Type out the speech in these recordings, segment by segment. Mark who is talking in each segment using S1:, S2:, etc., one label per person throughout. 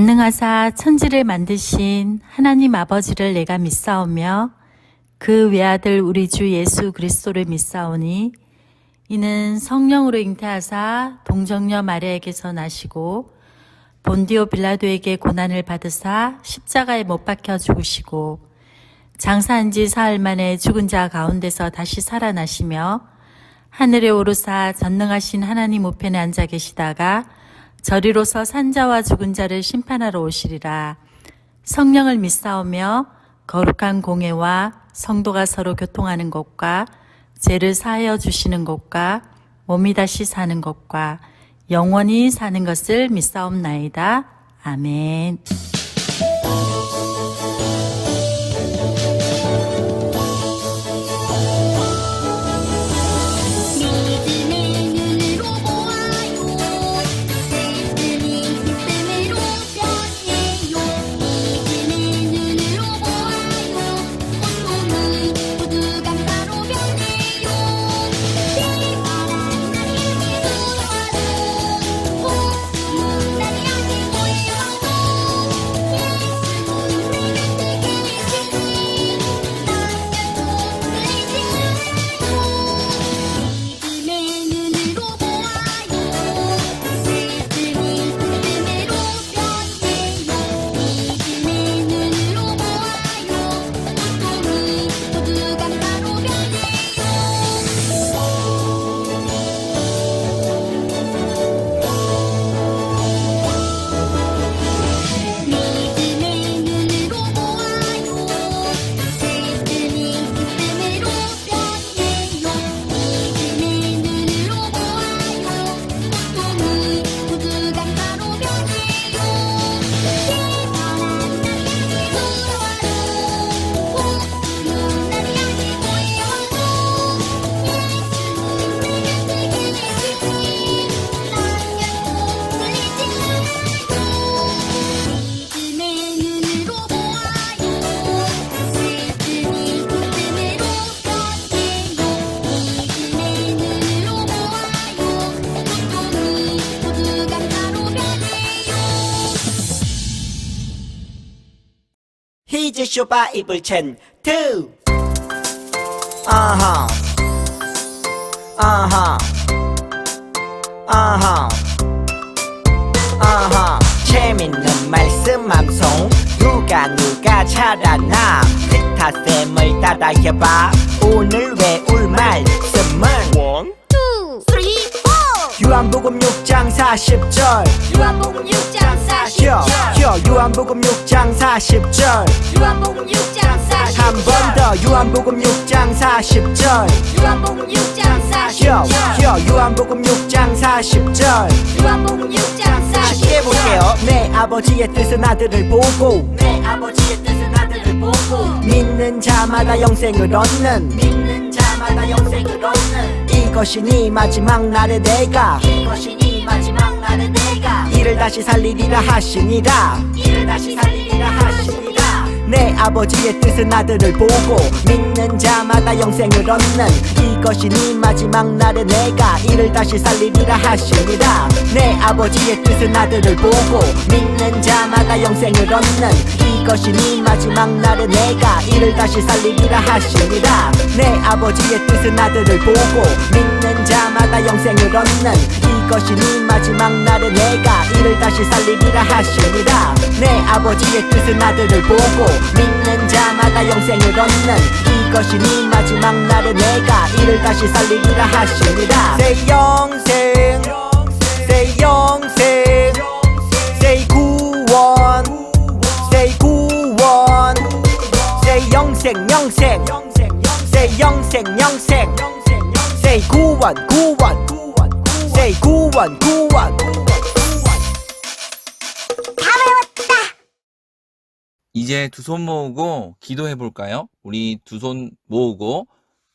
S1: 전능하사 천지를 만드신 하나님 아버지를 내가 믿사오며 그 외아들 우리 주 예수 그리스도를 믿사오니 이는 성령으로 잉태하사 동정녀 마리아에게서 나시고 본디오 빌라도에게 고난을 받으사 십자가에 못 박혀 죽으시고 장사한 지 사흘 만에 죽은 자 가운데서 다시 살아나시며 하늘에 오르사 전능하신 하나님 우편에 앉아 계시다가 저리로서 산자와 죽은 자를 심판하러 오시리라. 성령을 믿사오며 거룩한 공회와 성도가 서로 교통하는 것과 죄를 사하여 주시는 것과 몸이 다시 사는 것과 영원히 사는 것을 믿사옵나이다. 아멘.
S2: 히즈쇼 바이블 챈 2 아하 아하 아하 아하 재밌는 말씀 암송 누가 잘하나 기타쌤을 따라해봐 오늘 외울 말씀은 1, 2, 3, 4 요한복음 6장 40절
S3: 요한복음 6장 40절
S2: 요한복음 6장 40절
S3: 요한복음 6장 40절
S2: 한 번 더 요한복음 6장 40절
S3: 요한복음 6장 40절
S2: 요한복음 6장 40절
S3: 요한복음 6장 40절
S2: 쉽게 볼게요 내 아버지의 뜻은 아들을 보고
S3: 내 아버지의 뜻은 아들을 보고
S2: 믿는 자마다 영생을 얻는
S3: 믿는 자마다 영생을 얻는
S2: 이것이 네 마지막 날에 내가
S3: 이것이 네 마지막 날에 내가
S2: 이를 다시 살리리라 하시니라
S3: 이를 다시 살리리라 하시니라
S2: 내 아버지의 뜻은 아들을 보고 믿는 자마다 영생을 얻는 이것이 네 마지막 날에 내가 이를 다시 살리리라 하시니라 내 아버지의 뜻은 아들을 보고 믿는 자마다 영생을 얻는 이것이 네 마지막 날에 내가 이를 다시 살리리라 하시니라 내 아버지의 뜻은 아들을 보고 믿는 자마다 영생을 얻는 이것이 네 마지막 날에 내가 이를 다시 살리리라 하시니라 내 아버지의 뜻은 아들을 보고 믿는 자마다 영생을 얻는 이것이 네 마지막 날에 내가 이를 다시 살리리라 하시니라 Say 영생 Say 영생 Say 구원 Say 구원 Say 영생 영생 Say 영생 영생 Say 구원 구원 Say 구원 구원
S4: 이제 두 손 모으고 기도해 볼까요? 우리 두 손 모으고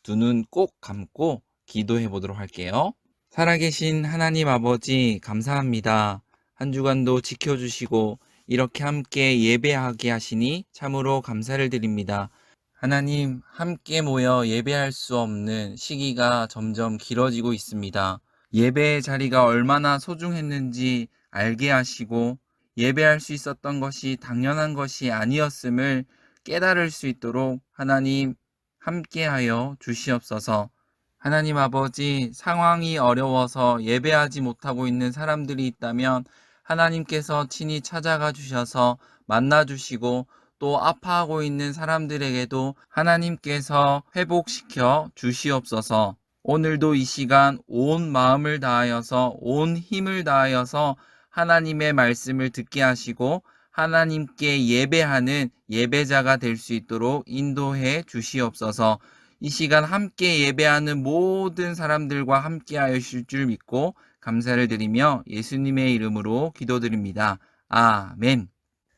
S4: 두 눈 꼭 감고 기도해 보도록 할게요. 살아계신 하나님 아버지 감사합니다. 한 주간도 지켜주시고 이렇게 함께 예배하게 하시니 참으로 감사를 드립니다. 하나님, 함께 모여 예배할 수 없는 시기가 점점 길어지고 있습니다. 예배의 자리가 얼마나 소중했는지 알게 하시고 예배할 수 있었던 것이 당연한 것이 아니었음을 깨달을 수 있도록 하나님 함께하여 주시옵소서. 하나님 아버지, 상황이 어려워서 예배하지 못하고 있는 사람들이 있다면 하나님께서 친히 찾아가 주셔서 만나주시고 또 아파하고 있는 사람들에게도 하나님께서 회복시켜 주시옵소서. 오늘도 이 시간 온 마음을 다하여서 온 힘을 다하여서 하나님의 말씀을 듣게 하시고 하나님께 예배하는 예배자가 될 수 있도록 인도해 주시옵소서. 이 시간 함께 예배하는 모든 사람들과 함께 하실 줄 믿고 감사를 드리며 예수님의 이름으로 기도드립니다. 아멘.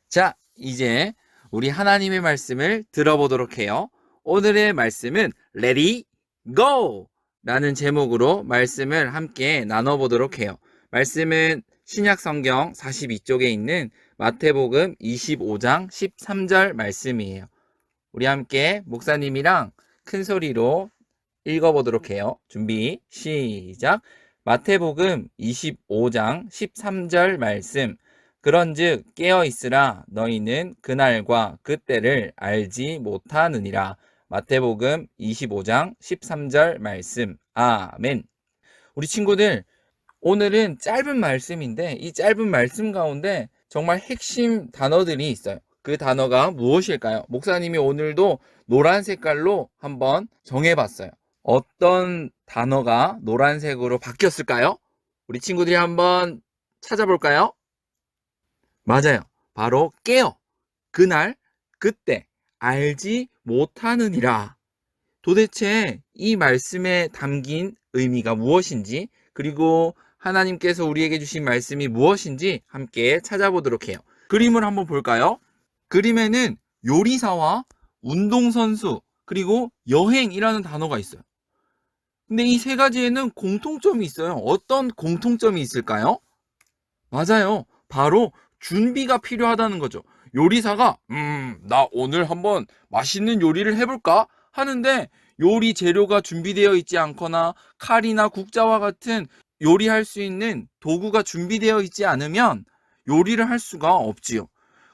S4: 자, 이제 우리 하나님의 말씀을 들어보도록 해요. 오늘의 말씀은 Let Go! 라는 제목으로 말씀을 함께 나눠보도록 해요. 말씀은 신약성경 42쪽에 있는 마태복음 25장 13절 말씀이에요. 우리 함께 목사님이랑 큰 소리로 읽어보도록 해요. 준비, 시작. 마태복음 25장 13절 말씀. 그런즉 깨어있으라 너희는 그날과 그때를 알지 못하느니라. 마태복음 25장 13절 말씀. 아멘. 우리 친구들, 오늘은 짧은 말씀인데 이 짧은 말씀 가운데 정말 핵심 단어들이 있어요. 그 단어가 무엇일까요? 목사님이 오늘도 노란 색깔로 한번 정해봤어요. 어떤 단어가 노란색으로 바뀌었을까요? 우리 친구들이 한번 찾아볼까요? 맞아요. 바로 깨어. 그날, 그때, 알지 못하느니라. 도대체 이 말씀에 담긴 의미가 무엇인지, 그리고 하나님께서 우리에게 주신 말씀이 무엇인지 함께 찾아보도록 해요. 그림을 한번 볼까요? 그림에는 요리사와 운동선수, 그리고 여행이라는 단어가 있어요. 근데 이 세 가지에는 공통점이 있어요. 어떤 공통점이 있을까요? 맞아요. 바로 준비가 필요하다는 거죠. 요리사가 나 오늘 한번 맛있는 요리를 해볼까? 하는데 요리 재료가 준비되어 있지 않거나 칼이나 국자와 같은 요리할 수 있는 도구가 준비되어 있지 않으면 요리를 할 수가 없지요.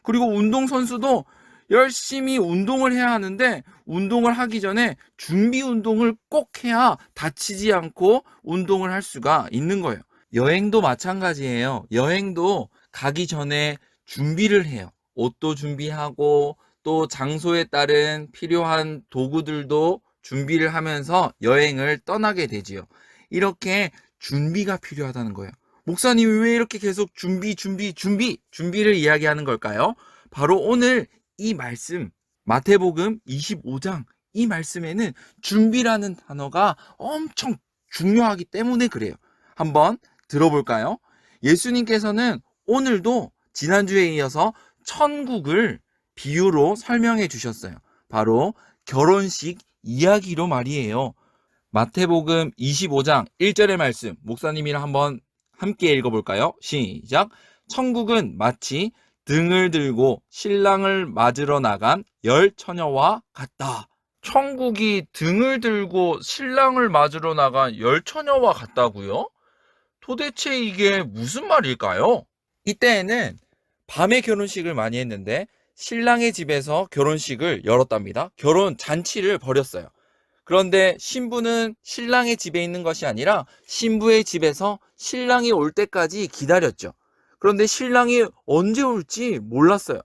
S4: 그리고 운동선수도 열심히 운동을 해야 하는데 운동을 하기 전에 준비 운동을 꼭 해야 다치지 않고 운동을 할 수가 있는 거예요. 여행도 마찬가지예요. 여행도 가기 전에 준비를 해요. 옷도 준비하고 또 장소에 따른 필요한 도구들도 준비를 하면서 여행을 떠나게 되지요. 이렇게 준비가 필요하다는 거예요. 목사님이 왜 이렇게 계속 준비를 이야기하는 걸까요? 바로 오늘 이 말씀, 마태복음 25장 이 말씀에는 준비라는 단어가 엄청 중요하기 때문에 그래요. 한번 들어볼까요? 예수님께서는 오늘도 지난주에 이어서 천국을 비유로 설명해 주셨어요. 바로 결혼식 이야기로 말이에요. 마태복음 25장 1절의 말씀, 목사님이랑 한번 함께 읽어볼까요? 시작. 천국은 마치 등을 들고 신랑을 맞으러 나간 10처녀와 같다. 천국이 등을 들고 신랑을 맞으러 나간 10처녀와 같다고요? 도대체 이게 무슨 말일까요? 이때에는 밤에 결혼식을 많이 했는데 신랑의 집에서 결혼식을 열었답니다. 결혼 잔치를 벌였어요. 그런데 신부는 신랑의 집에 있는 것이 아니라 신부의 집에서 신랑이 올 때까지 기다렸죠. 그런데 신랑이 언제 올지 몰랐어요.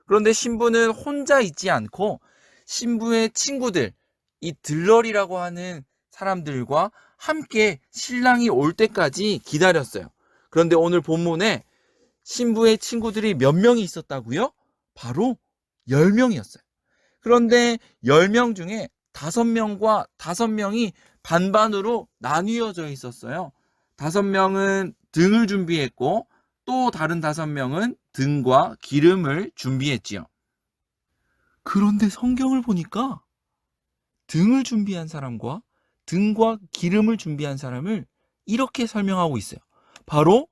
S4: 그런데 신부는 혼자 있지 않고 신부의 친구들, 이 들러리라고 하는 사람들과 함께 신랑이 올 때까지 기다렸어요. 그런데 오늘 본문에 신부의 친구들이 몇 명이 있었다고요? 바로 10명이었어요. 그런데 10명 중에 5명과 5명이 반반으로 나뉘어져 있었어요. 5명은 등을 준비했고 또 다른 5명은 등과 기름을 준비했지요. 그런데 성경을 보니까 등을 준비한 사람과 등과 기름을 준비한 사람을 이렇게 설명하고 있어요. 바로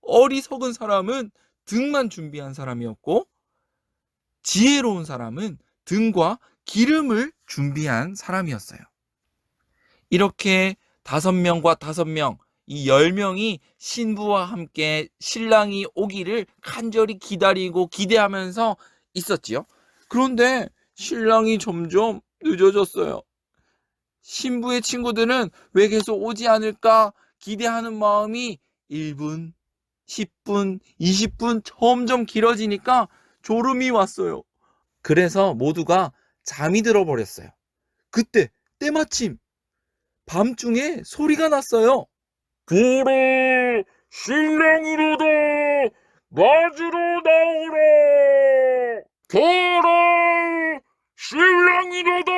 S4: 어리석은 사람은 등만 준비한 사람이었고 지혜로운 사람은 등과 기름을 준비한 사람이었어요. 이렇게 5명과 5명, 이 10명이 신부와 함께 신랑이 오기를 간절히 기다리고 기대하면서 있었지요. 그런데 신랑이 점점 늦어졌어요. 신부의 친구들은 왜 계속 오지 않을까 기대하는 마음이 1분, 10분, 20분 점점 길어지니까 졸음이 왔어요. 그래서 모두가 잠이 들어버렸어요. 그때 때마침 밤중에 소리가 났어요. 그래, 신랑이로다. 맞으러 나오라. 그래, 신랑이로다.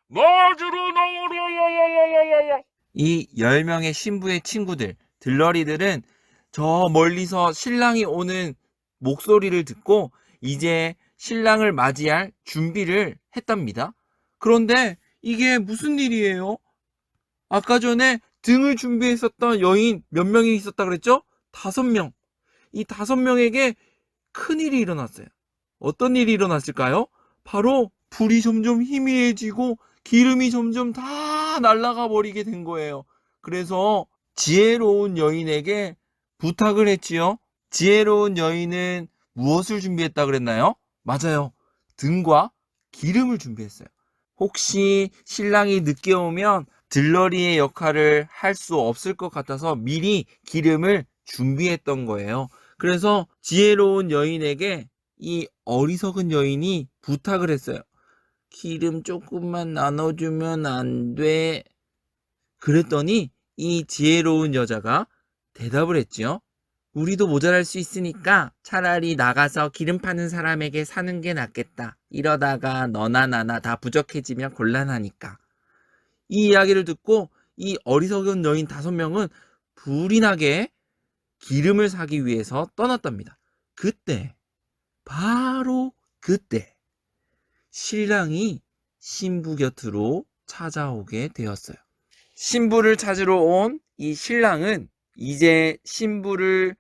S4: 맞으러 나오라. 이 10명의 신부의 친구들, 들러리들은 저 멀리서 신랑이 오는 목소리를 듣고 이제 신랑을 맞이할 준비를 했답니다. 그런데 이게 무슨 일이에요? 아까 전에 등을 준비했었던 여인 몇 명이 있었다 그랬죠? 5명. 이 5명에게 큰일이 일어났어요. 어떤 일이 일어났을까요? 바로 불이 점점 희미해지고 기름이 점점 다 날아가 버리게 된 거예요. 그래서 지혜로운 여인에게 부탁을 했지요. 지혜로운 여인은 무엇을 준비했다 그랬나요? 맞아요. 등과 기름을 준비했어요. 혹시 신랑이 늦게 오면 들러리의 역할을 할 수 없을 것 같아서 미리 기름을 준비했던 거예요. 그래서 지혜로운 여인에게 이 어리석은 여인이 부탁을 했어요. 기름 조금만 나눠주면 안 돼. 그랬더니 이 지혜로운 여자가 대답을 했지요. 우리도 모자랄 수 있으니까 차라리 나가서 기름 파는 사람에게 사는 게 낫겠다. 이러다가 너나 나나 다 부족해지면 곤란하니까. 이 이야기를 듣고 이 어리석은 여인 5명은 불이 나게 기름을 사기 위해서 떠났답니다. 그때, 바로 그때 신랑이 신부 곁으로 찾아오게 되었어요. 신부를 찾으러 온 이 신랑은 이제 신부를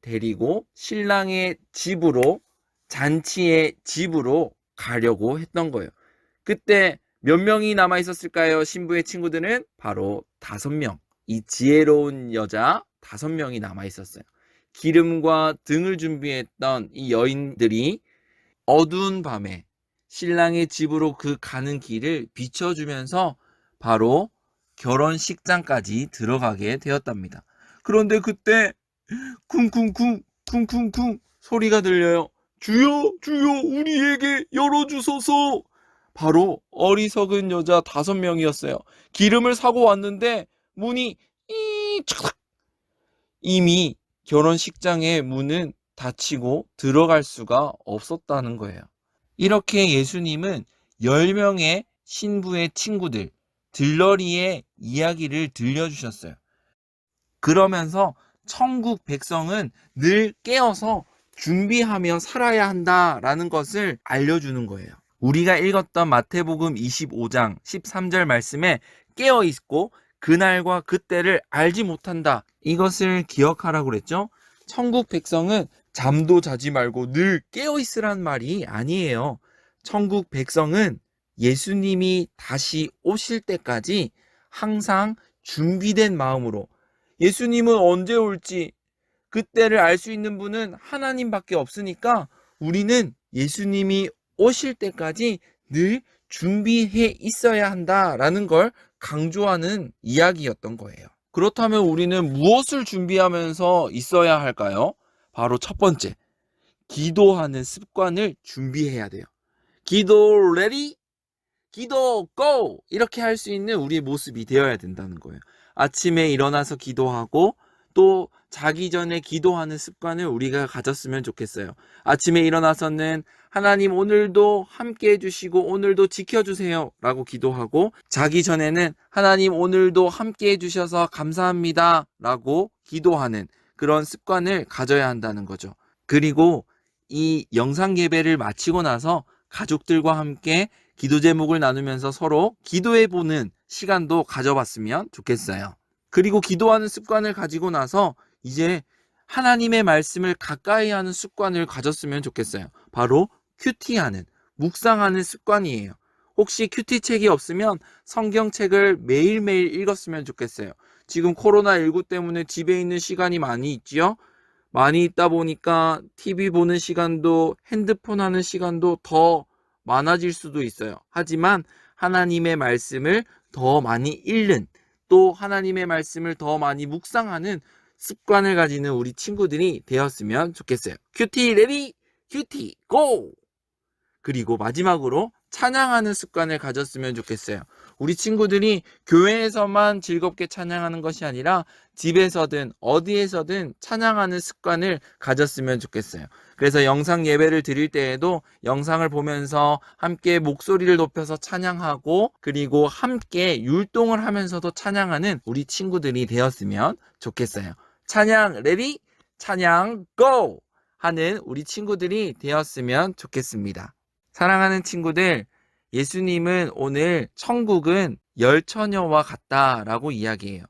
S4: 데리고 신랑의 집으로, 잔치의 집으로 가려고 했던 거예요. 그때 몇 명이 남아 있었을까요? 신부의 친구들은 바로 5명. 이 지혜로운 여자 5명이 남아 있었어요. 기름과 등을 준비했던 이 여인들이 어두운 밤에 신랑의 집으로 그 가는 길을 비춰주면서 바로 결혼식장까지 들어가게 되었답니다. 그런데 그때 쿵쿵쿵 쿵쿵쿵 소리가 들려요. 주여, 주여, 우리에게 열어주소서. 바로 어리석은 여자 5명이었어요. 기름을 사고 왔는데 문이 이미 결혼식장의 문은 닫히고 들어갈 수가 없었다는 거예요. 이렇게 예수님은 10명의 신부의 친구들, 들러리의 이야기를 들려주셨어요. 그러면서 천국 백성은 늘 깨어서 준비하며 살아야 한다라는 것을 알려주는 거예요. 우리가 읽었던 마태복음 25장 13절 말씀에 깨어있고 그날과 그때를 알지 못한다. 이것을 기억하라고 그랬죠. 천국 백성은 잠도 자지 말고 늘 깨어있으란 말이 아니에요. 천국 백성은 예수님이 다시 오실 때까지 항상 준비된 마음으로, 예수님은 언제 올지 그때를 알 수 있는 분은 하나님밖에 없으니까 우리는 예수님이 오실 때까지 늘 준비해 있어야 한다라는 걸 강조하는 이야기였던 거예요. 그렇다면 우리는 무엇을 준비하면서 있어야 할까요? 바로 첫 번째, 기도하는 습관을 준비해야 돼요. 기도 레디? 기도 고! 이렇게 할 수 있는 우리의 모습이 되어야 된다는 거예요. 아침에 일어나서 기도하고 또 자기 전에 기도하는 습관을 우리가 가졌으면 좋겠어요. 아침에 일어나서는 하나님 오늘도 함께 해주시고 오늘도 지켜주세요 라고 기도하고, 자기 전에는 하나님 오늘도 함께 해주셔서 감사합니다 라고 기도하는 그런 습관을 가져야 한다는 거죠. 그리고 이 영상 예배를 마치고 나서 가족들과 함께 기도 제목을 나누면서 서로 기도해보는 시간도 가져봤으면 좋겠어요. 그리고 기도하는 습관을 가지고 나서 이제 하나님의 말씀을 가까이 하는 습관을 가졌으면 좋겠어요. 바로 큐티하는, 묵상하는 습관이에요. 혹시 큐티 책이 없으면 성경책을 매일매일 읽었으면 좋겠어요. 지금 코로나19 때문에 집에 있는 시간이 많이 있지요? 많이 있다 보니까 TV 보는 시간도 핸드폰 하는 시간도 더 많아질 수도 있어요. 하지만 하나님의 말씀을 더 많이 읽는, 또 하나님의 말씀을 더 많이 묵상하는 습관을 가지는 우리 친구들이 되었으면 좋겠어요. 큐티 레디, 큐티 고! 그리고 마지막으로 찬양하는 습관을 가졌으면 좋겠어요. 우리 친구들이 교회에서만 즐겁게 찬양하는 것이 아니라 집에서든 어디에서든 찬양하는 습관을 가졌으면 좋겠어요. 그래서 영상 예배를 드릴 때에도 영상을 보면서 함께 목소리를 높여서 찬양하고, 그리고 함께 율동을 하면서도 찬양하는 우리 친구들이 되었으면 좋겠어요. 찬양 레디, 찬양 고! 하는 우리 친구들이 되었으면 좋겠습니다. 사랑하는 친구들, 예수님은 오늘 천국은 열처녀와 같다라고 이야기해요.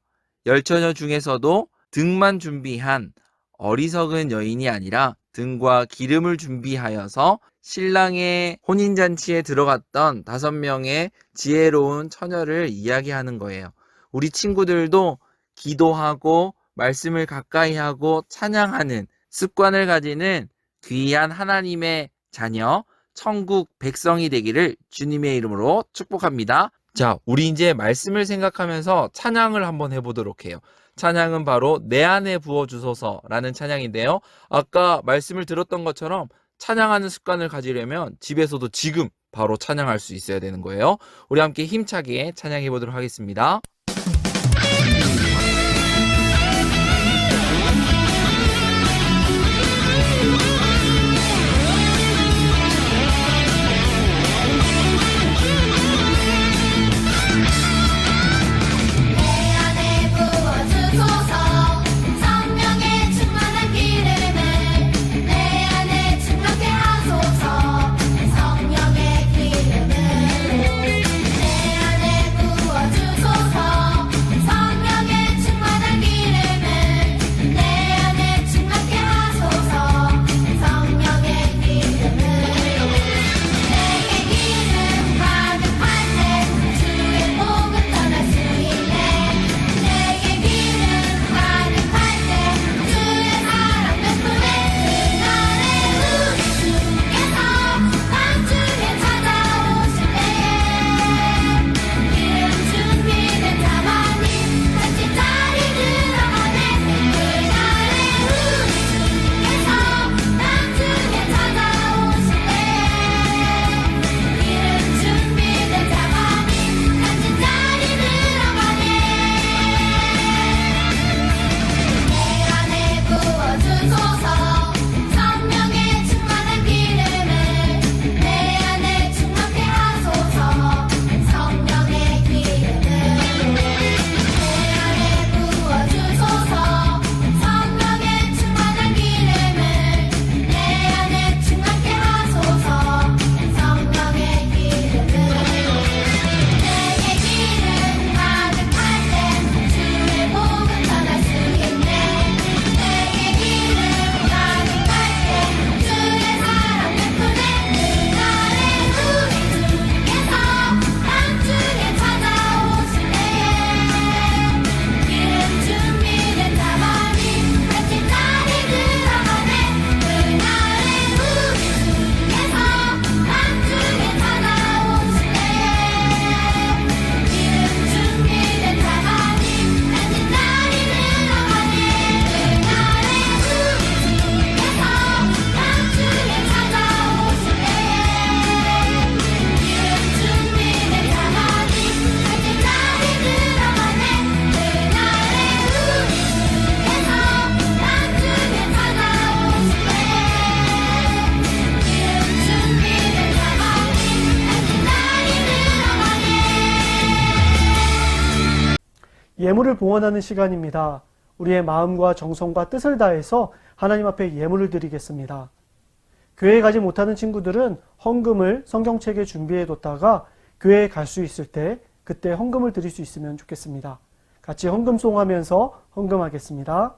S4: 열처녀 중에서도 등만 준비한 어리석은 여인이 아니라 등과 기름을 준비하여서 신랑의 혼인잔치에 들어갔던 5명의 지혜로운 처녀를 이야기하는 거예요. 우리 친구들도 기도하고 말씀을 가까이 하고 찬양하는 습관을 가지는 귀한 하나님의 자녀, 천국 백성이 되기를 주님의 이름으로 축복합니다. 자, 우리 이제 말씀을 생각하면서 찬양을 한번 해보도록 해요. 찬양은 바로 내 안에 부어주소서라는 찬양인데요. 아까 말씀을 들었던 것처럼 찬양하는 습관을 가지려면 집에서도 지금 바로 찬양할 수 있어야 되는 거예요. 우리 함께 힘차게 찬양해 보도록 하겠습니다.
S5: 예물을 봉헌하는 시간입니다. 우리의 마음과 정성과 뜻을 다해서 하나님 앞에 예물을 드리겠습니다. 교회에 가지 못하는 친구들은 헌금을 성경책에 준비해 뒀다가 교회에 갈 수 있을 때 그때 헌금을 드릴 수 있으면 좋겠습니다. 같이 헌금송하면서 헌금하겠습니다.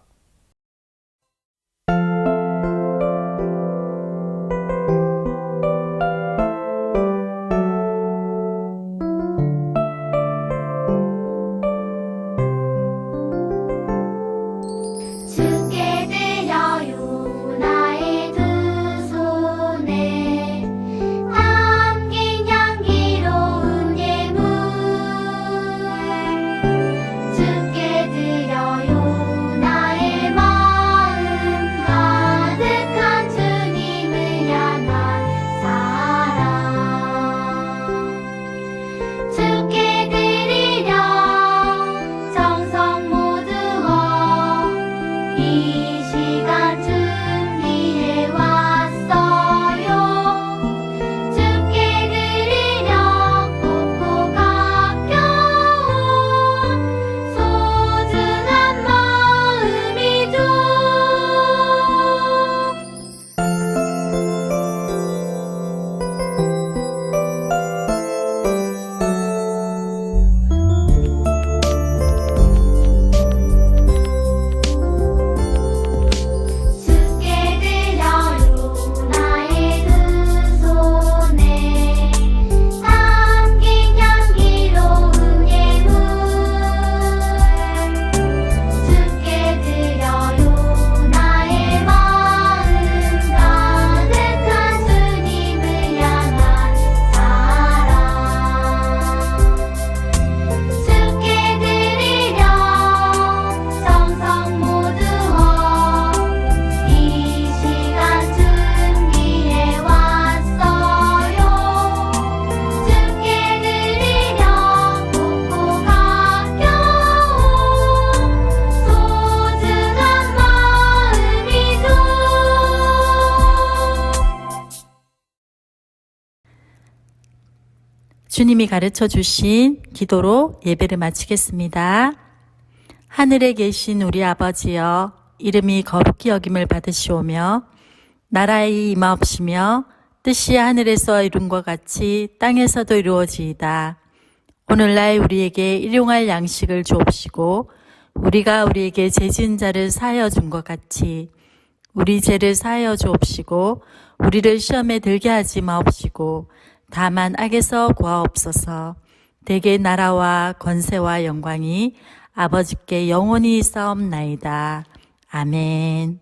S1: 주님이 가르쳐 주신 기도로 예배를 마치겠습니다. 하늘에 계신 우리 아버지여, 이름이 거룩히 여김을 받으시오며 나라의 임하옵시며 뜻이 하늘에서 이룬 것 같이 땅에서도 이루어지이다. 오늘날 우리에게 일용할 양식을 주옵시고 우리가 우리에게 죄 지은 자를 사하여 준 것 같이 우리 죄를 사하여 주옵시고 우리를 시험에 들게 하지 마옵시고 다만 악에서 구하옵소서. 대개 나라와 권세와 영광이 아버지께 영원히 있사옵나이다. 아멘.